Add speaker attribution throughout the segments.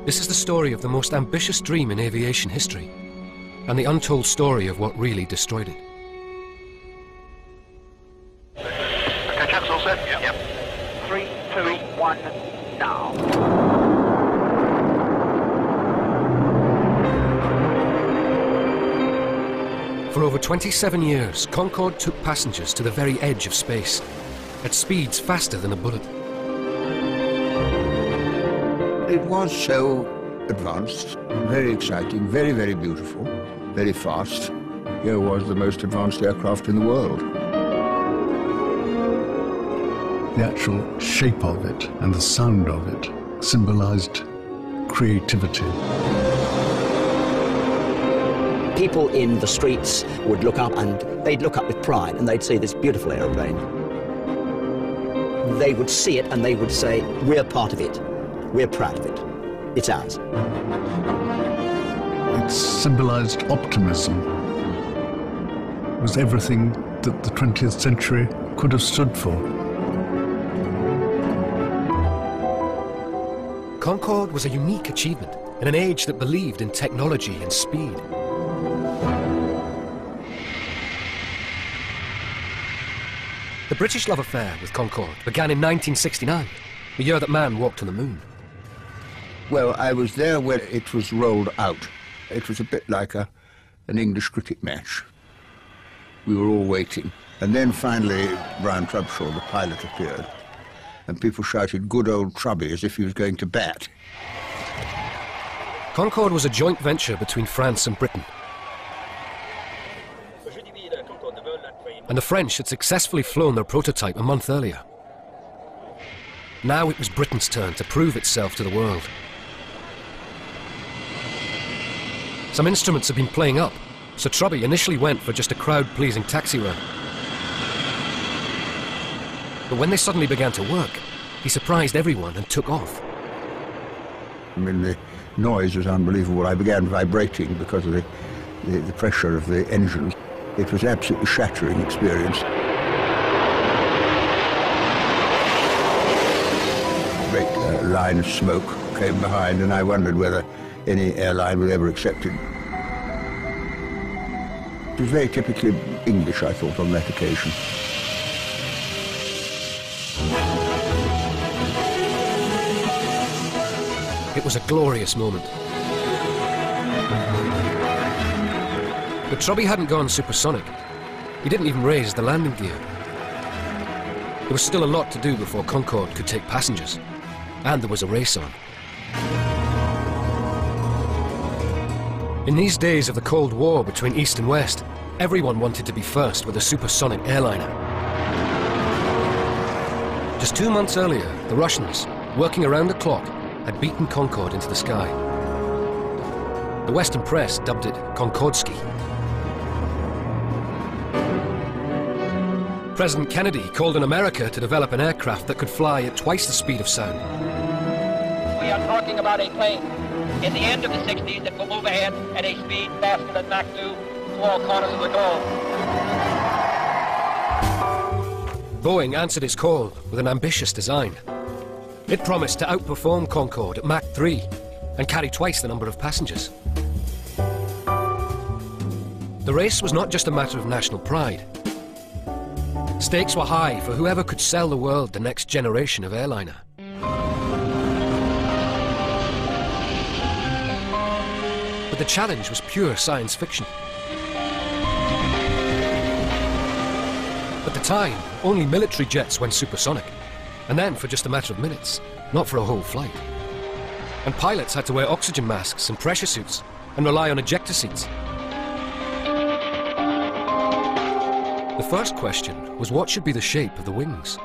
Speaker 1: This is the story of the most ambitious dream in aviation history, and the untold story of what really destroyed it.
Speaker 2: Okay, chaps, all set? Yep.
Speaker 3: 3, 2, 1, now.
Speaker 1: For over 27 years, Concord took passengers to the very edge of space, at speeds faster than a bullet.
Speaker 4: It was so advanced, very exciting, very, very beautiful, very fast. Here was the most advanced aircraft in the world.
Speaker 5: The actual shape of it and the sound of it symbolized creativity.
Speaker 6: People in the streets would look up, and they'd look up with pride, and they'd see this beautiful aeroplane. They would see it and they would say, we're part of it. We're proud of it. It's ours.
Speaker 5: It symbolized optimism. It was everything that the 20th century could have stood for.
Speaker 1: Concord was a unique achievement in an age that believed in technology and speed. The British love affair with Concord began in 1969, the year that man walked on the moon.
Speaker 4: Well, I was there when it was rolled out. It was a bit like an English cricket match. We were all waiting. And then finally, Brian Trubshaw, the pilot, appeared. And people shouted, "Good old Trubby," as if he was going to bat.
Speaker 1: Concord was a joint venture between France and Britain. And the French had successfully flown their prototype a month earlier. Now it was Britain's turn to prove itself to the world. Some instruments had been playing up, so Trubby initially went for just a crowd-pleasing taxi run. But when they suddenly began to work, he surprised everyone and took off.
Speaker 4: I mean, the noise was unbelievable. I began vibrating because of the pressure of the engines. It was an absolutely shattering experience. A great line of smoke came behind, and I wondered whether any airline would ever accept it. It was very typically English, I thought, on that occasion.
Speaker 1: It was a glorious moment. But Trubby hadn't gone supersonic. He didn't even raise the landing gear. There was still a lot to do before Concord could take passengers. And there was a race on. In these days of the Cold War between East and West, everyone wanted to be first with a supersonic airliner. Just 2 months earlier, the Russians, working around the clock, had beaten Concord into the sky. The Western press dubbed it Concordsky. President Kennedy called on America to develop an aircraft that could fly at twice the speed of sound.
Speaker 3: We are talking about a plane in the end of the 60s that will move ahead at a speed faster than Mach 2 to all corners of the globe.
Speaker 1: Boeing answered its call with an ambitious design. It promised to outperform Concord at Mach 3 and carry twice the number of passengers. The race was not just a matter of national pride. Stakes were high for whoever could sell the world the next generation of airliner. But the challenge was pure science fiction. At the time, only military jets went supersonic, and then for just a matter of minutes, not for a whole flight. And pilots had to wear oxygen masks and pressure suits and rely on ejector seats. The first question was what should be the shape of the wings.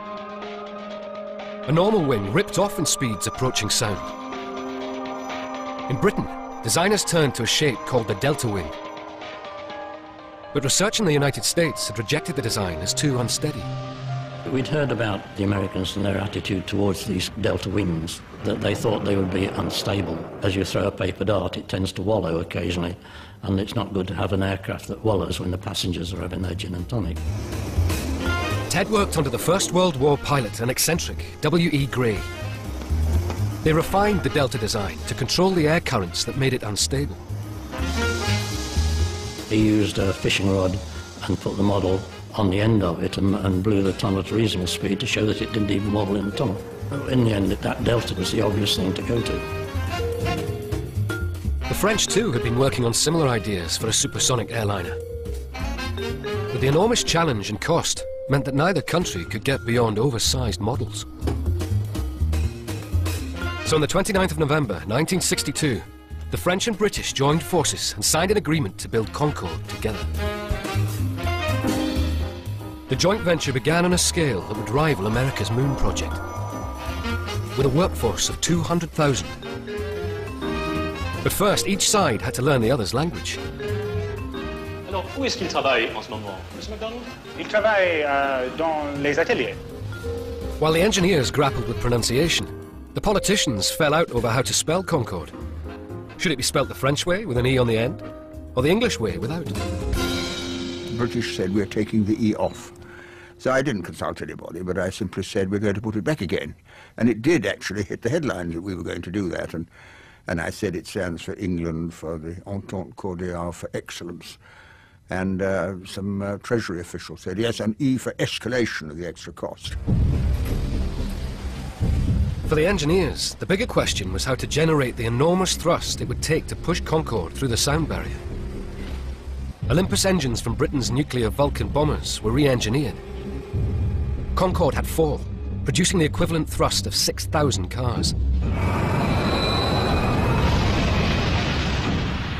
Speaker 1: A normal wing ripped off in speeds approaching sound. In Britain, designers turned to a shape called the delta wing. But research in the United States had rejected the design as too unsteady.
Speaker 7: We'd heard about the Americans and their attitude towards these delta wings, that they thought they would be unstable. As you throw a paper dart, it tends to wallow occasionally, and it's not good to have an aircraft that wallows when the passengers are having their gin and tonic.
Speaker 1: Ted worked under the First World War pilot and eccentric W.E. Gray. They refined the Delta design to control the air currents that made it unstable.
Speaker 7: He used a fishing rod and put the model on the end of it and blew the tunnel at a reasonable speed to show that it didn't even wobble in the tunnel. In the end, that Delta was the obvious thing to go to.
Speaker 1: The French too had been working on similar ideas for a supersonic airliner. But the enormous challenge and cost meant that neither country could get beyond oversized models. So on the 29th of November 1962, the French and British joined forces and signed an agreement to build Concord together. The joint venture began on a scale that would rival America's moon project, with a workforce of 200,000. But first, each side had to learn the other's language.
Speaker 8: Alors, où est-ce qu'il travaille en ce moment, Monsieur MacDonald?
Speaker 9: Il travaille dans les ateliers.
Speaker 1: While the engineers grappled with pronunciation, the politicians fell out over how to spell Concord. Should it be spelt the French way, with an E on the end, or the English way, without?
Speaker 4: The British said, we're taking the E off. So I didn't consult anybody, but I simply said, we're going to put it back again. And it did actually hit the headlines that we were going to do that. And I said it stands for England, for the Entente Cordiale, for excellence. And some Treasury officials said, yes, an E for escalation of the extra cost.
Speaker 1: For the engineers, the bigger question was how to generate the enormous thrust it would take to push Concord through the sound barrier. Olympus engines from Britain's nuclear Vulcan bombers were re-engineered. Concord had 4, producing the equivalent thrust of 6,000 cars.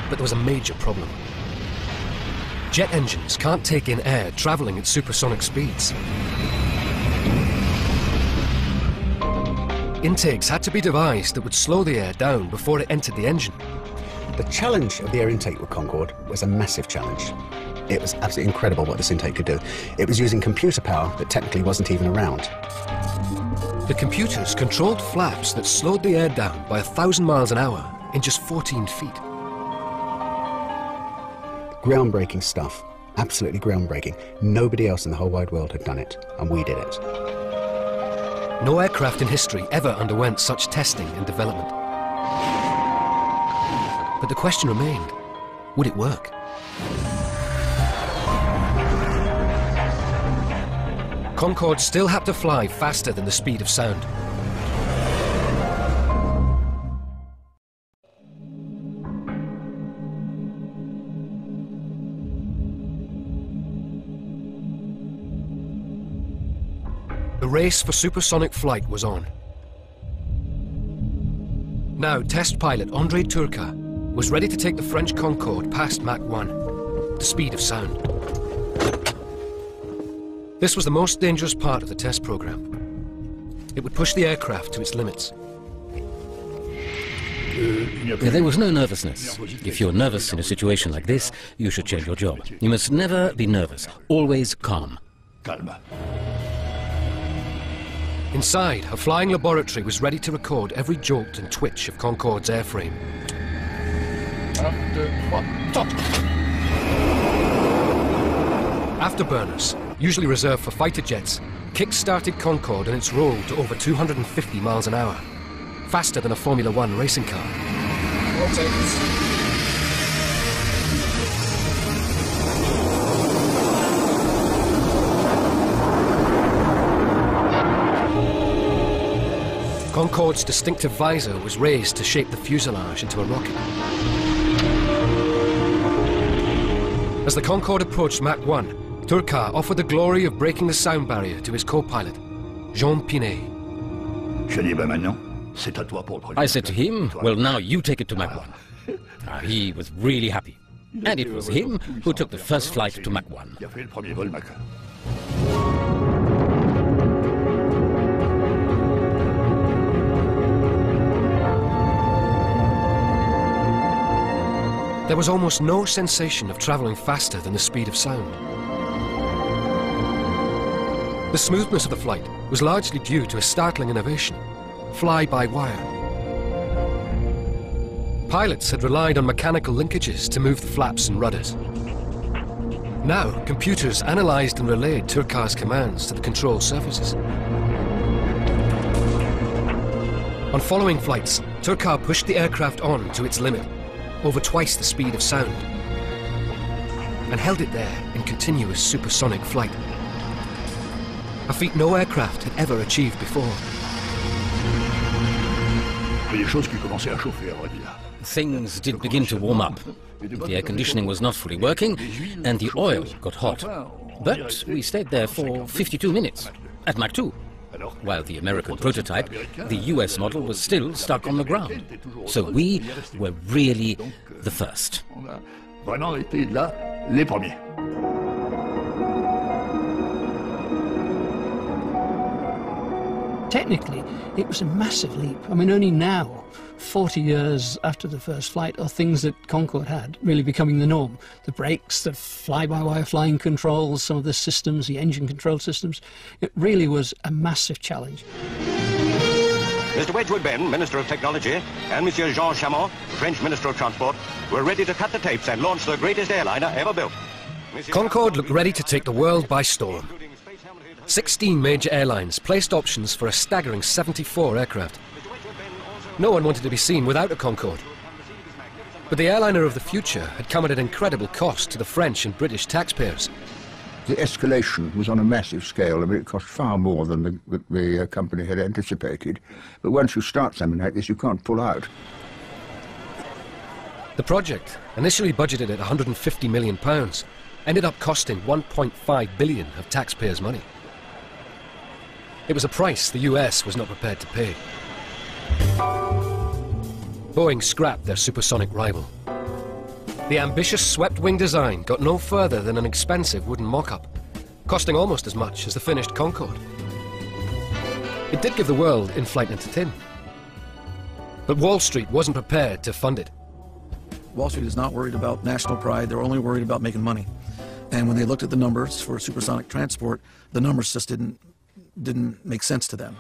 Speaker 1: But there was a major problem. Jet engines can't take in air travelling at supersonic speeds. Intakes had to be devised that would slow the air down before it entered the engine.
Speaker 10: The challenge of the air intake with Concord was a massive challenge. It was absolutely incredible what this intake could do. It was using computer power that technically wasn't even around.
Speaker 1: The computers controlled flaps that slowed the air down by 1,000 miles an hour in just 14 feet.
Speaker 10: Groundbreaking stuff. Absolutely groundbreaking. Nobody else in the whole wide world had done it, and we did it.
Speaker 1: No aircraft in history ever underwent such testing and development. But the question remained, would it work? Concord still had to fly faster than the speed of sound. The race for supersonic flight was on. Now, test pilot André Turcat was ready to take the French Concorde past Mach 1, the speed of sound. This was the most dangerous part of the test program. It would push the aircraft to its limits.
Speaker 11: There was no nervousness. If you're nervous in a situation like this, you should change your job. You must never be nervous, always calm.
Speaker 1: Inside, a flying laboratory was ready to record every jolt and twitch of Concorde's airframe. Afterburners, usually reserved for fighter jets, kick-started Concorde on its roll to over 250 miles an hour, faster than a Formula One racing car. Concorde's distinctive visor was raised to shape the fuselage into a rocket. As the Concorde approached Mach 1, Turcat offered the glory of breaking the sound barrier to his co-pilot, Jean Pinet.
Speaker 11: I said to him, well, now you take it to Mach 1. He was really happy. And it was him who took the first flight to Mach 1.
Speaker 1: There was almost no sensation of travelling faster than the speed of sound. The smoothness of the flight was largely due to a startling innovation: fly-by-wire. Pilots had relied on mechanical linkages to move the flaps and rudders. Now, computers analysed and relayed Turcat's commands to the control surfaces. On following flights, Turcar pushed the aircraft on to its limit, over twice the speed of sound, and held it there in continuous supersonic flight. A feat no aircraft had ever achieved before.
Speaker 11: Things did begin to warm up. The air conditioning was not fully working, and the oil got hot. But we stayed there for 52 minutes, at Mach 2. While the American prototype, the US model, was still stuck on the ground. So we were really the first.
Speaker 12: Technically, it was a massive leap. I mean, only now, 40 years after the first flight, are things that Concord had really becoming the norm. The brakes, the fly-by-wire flying controls, some of the systems, the engine control systems. It really was a massive challenge.
Speaker 13: Mr. Wedgwood Ben, Minister of Technology, and Monsieur Jean Chamont, French Minister of Transport, were ready to cut the tapes and launch the greatest airliner ever built.
Speaker 1: Concorde looked ready to take the world by storm. 16 major airlines placed options for a staggering 74 aircraft. No one wanted to be seen without a Concorde. But the airliner of the future had come at an incredible cost to the French and British taxpayers.
Speaker 4: The escalation was on a massive scale. I mean, it cost far more than the company had anticipated. But once you start something like this, you can't pull out.
Speaker 1: The project, initially budgeted at £150 million, ended up costing £1.5 billion of taxpayers' money. It was a price the US was not prepared to pay. Boeing scrapped their supersonic rival. The ambitious swept-wing design got no further than an expensive wooden mock-up, costing almost as much as the finished Concorde. It did give the world in-flight entertainment. But Wall Street wasn't prepared to fund it.
Speaker 14: Wall Street is not worried about national pride, they're only worried about making money. And when they looked at the numbers for supersonic transport, the numbers just didn't make sense to them.